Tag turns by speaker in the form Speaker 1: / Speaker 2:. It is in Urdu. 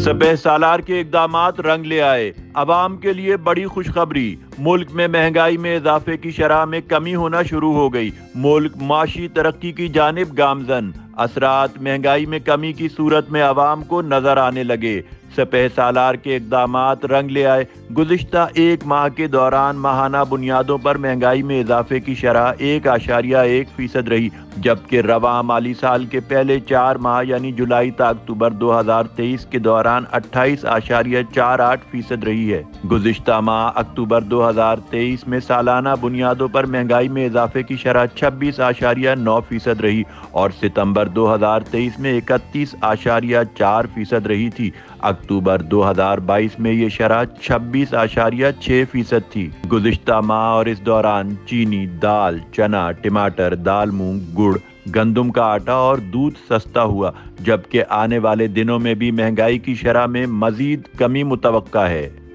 Speaker 1: سپہ سالار کے اقدامات رنگ لے آئے، عوام کے لیے بڑی خوشخبری۔ ملک میں مہنگائی میں اضافے کی شرح میں کمی ہونا شروع ہو گئی، ملک معاشی ترقی کی جانب گامزن۔ اثرات مہنگائی میں کمی کی صورت میں عوام کو نظر آنے لگے۔ سپہ سالار کے اقدامات رنگ لے آئے۔ گزشتہ ایک ماہ کے دوران ماہانہ بنیادوں پر مہنگائی میں اضافے کی شرح 1.1% رہی، جبکہ رواں مالی سال کے پہلے 4 ماہ یعنی جولائی تا اکتوبر 2023 کے دوران 28.48% رہی ہے۔ گزشتہ ماہ اکتوبر 2023 میں سالانہ بنیادوں پر مہنگائی میں اضافے کی شرح 26.9% رہی اور ستمبر 2023 میں 31.4% رہی تھی۔ اکتوبر 2022 میں یہ شرح 26.6% تھی۔ گزشتہ ماہ اور اس دوران چینی، دال، چنا، ٹماٹر، دال مونگ، گڑ، گندم کا آٹا اور دودھ سستا ہوا، جبکہ آنے والے دنوں میں بھی مہنگائی کی شرح میں مزید کمی متوقع ہے۔